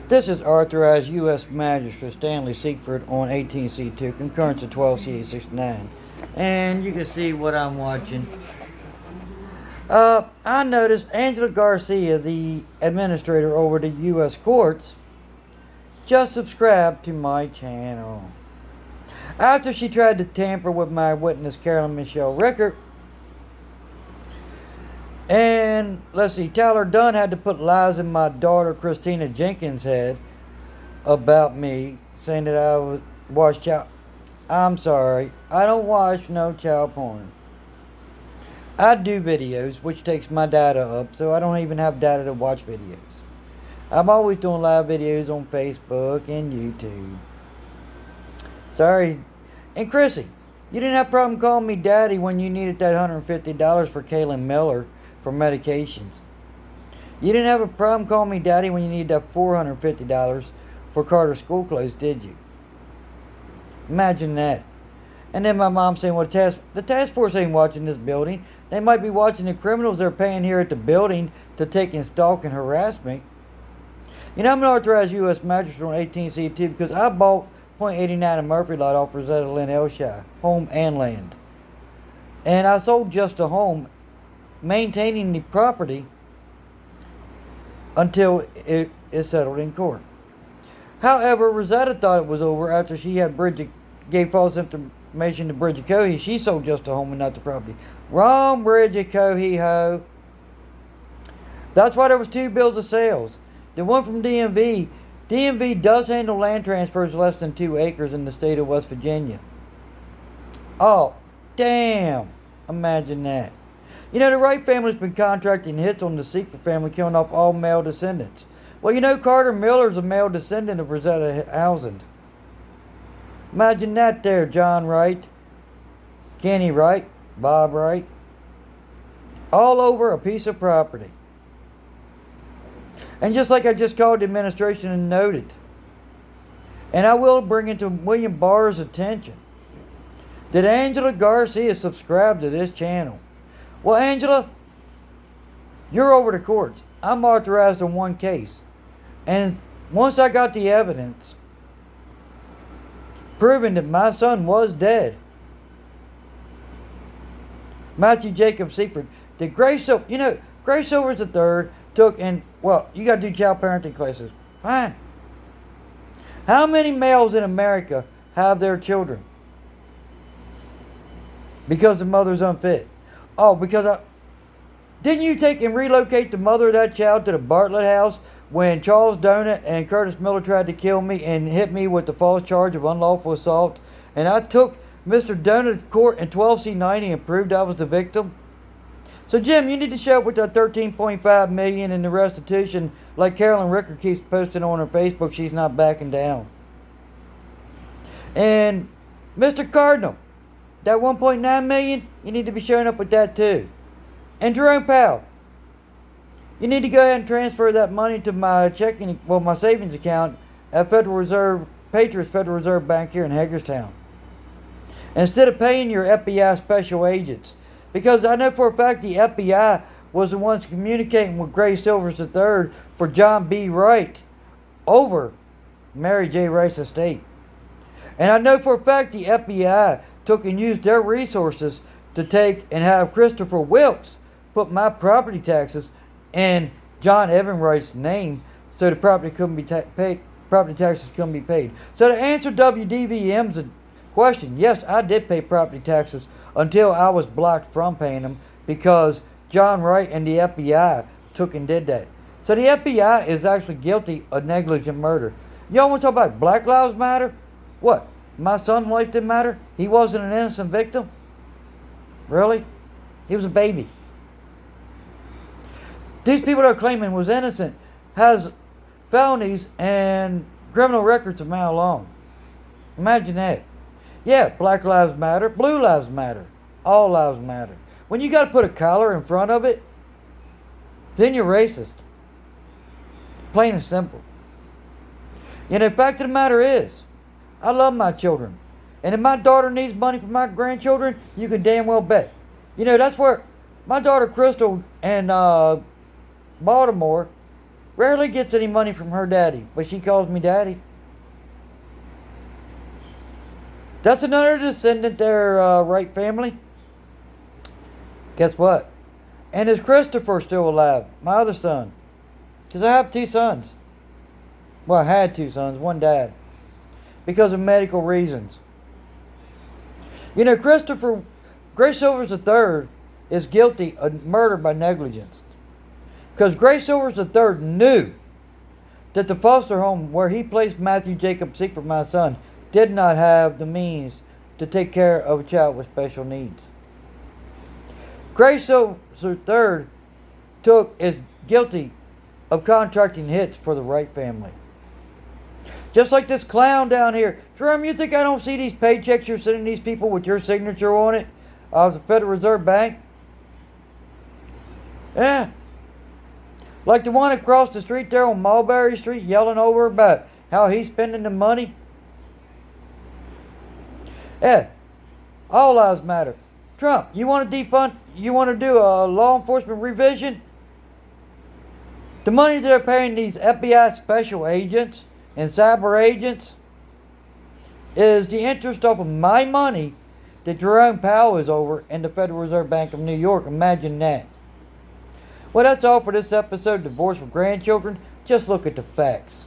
This is Authorized U.S. Magistrate Stanley Seaford on 18C2, concurrence of 12C869. And you can see what I'm watching. I noticed Angela Garcia, the administrator over the U.S. courts, just subscribed to my channel. After she tried to tamper with my witness, Carolyn Michelle Rickert, and let's see, Tyler Dunn had to put lies in my daughter Christina Jenkins' head about me, saying that I would watch child. I'm sorry, I don't watch no child porn. I do videos, which takes my data up, so I don't even have data to watch videos. I'm always doing live videos on Facebook and YouTube. Sorry. And Chrissy, you didn't have a problem calling me daddy when you needed that $150 for Kaylin Miller for medications. You didn't have a problem calling me daddy when you needed that $450 for Carter's school clothes, did you? Imagine that. And then my mom saying, well, the task force ain't watching this building. They might be watching the criminals they're paying here at the building to take and stalk and harass me. You know, I'm an authorized U.S. magistrate on 18C2 because I bought .89 of Murphy lot off Rosetta Lynn Elshire, home and land. And I sold just a home, maintaining the property until it is settled in court. However, Rosetta thought it was over after she had gave false information to Bridget Cohey. She sold just a home and not the property. Wrong, Bridget Cohey, ho. That's why there was two bills of sales. The one from DMV. DMV does handle land transfers less than 2 acres in the state of West Virginia. Oh, damn. Imagine that. You know, the Wright family's been contracting hits on the Seaford family, killing off all male descendants. Well, you know, Carter Miller's a male descendant of Rosetta Housend. Imagine that there, John Wright, Kenny Wright, Bob Wright. All over a piece of property. And just like I just called the administration and noted, and I will bring it to William Barr's attention, that Angela Garcia subscribed to this channel. Well, Angela, you're over the courts. I'm authorized on one case. And once I got the evidence proving that my son was dead, Matthew Jacob Seaford, that Grace Silvers III took and, well, you got to do child parenting classes. Fine. How many males in America have their children because the mother's unfit? Oh, didn't you take and relocate the mother of that child to the Bartlett house when Charles Donut and Curtis Miller tried to kill me and hit me with the false charge of unlawful assault? And I took Mr. Donut to court in 12C90 and proved I was the victim? So, Jim, you need to show up with that $13.5 million in the restitution like Carolyn Rickert keeps posting on her Facebook. She's not backing down. And Mr. Cardinal, that $1.9 million, you need to be showing up with that too. And Jerome Powell, you need to go ahead and transfer that money to my my savings account at Patriots Federal Reserve Bank here in Hagerstown. Instead of paying your FBI special agents. Because I know for a fact the FBI was the ones communicating with Grace Silvers III for John B. Wright over Mary J. Wright's estate. And I know for a fact the FBI took and used their resources to take and have Christopher Wilkes put my property taxes in John Evan Wright's name so the property taxes couldn't be paid. So to answer WDVM's question, yes, I did pay property taxes until I was blocked from paying them because John Wright and the FBI took and did that. So the FBI is actually guilty of negligent murder. Y'all want to talk about Black Lives Matter? What? My son's life didn't matter? He wasn't an innocent victim? Really? He was a baby. These people that are claiming was innocent has felonies and criminal records a mile long. Imagine that. Yeah, Black Lives Matter, Blue Lives Matter, all lives matter. When you got to put a collar in front of it, then you're racist. Plain and simple. And the fact of the matter is, I love my children. And if my daughter needs money for my grandchildren, you can damn well bet. You know, that's where my daughter Crystal and Baltimore rarely gets any money from her daddy, but she calls me daddy. That's another descendant there, Wright family. Guess what? And is Christopher still alive? My other son. Because I have 2 sons. Well, I had 2 sons, 1 died. Because of medical reasons. You know, Gray Silvers III is guilty of murder by negligence. Because Gray Silvers III knew that the foster home where he placed Matthew Jacob Seifert, my son, did not have the means to take care of a child with special needs. Gray Silvers III is guilty of contracting hits for the Wright family. Just like this clown down here. Jerome, you think I don't see these paychecks you're sending these people with your signature on it? Of the Federal Reserve Bank? Yeah. Like the one across the street there on Mulberry Street yelling over about how he's spending the money. Yeah. All lives matter. Trump, you want to defund? You want to do a law enforcement revision? The money they're paying these FBI special agents and cyber agents is the interest off of my money that Jerome Powell is over in the Federal Reserve Bank of New York. Imagine that. Well, that's all for this episode of Divorce for Grandchildren. Just look at the facts.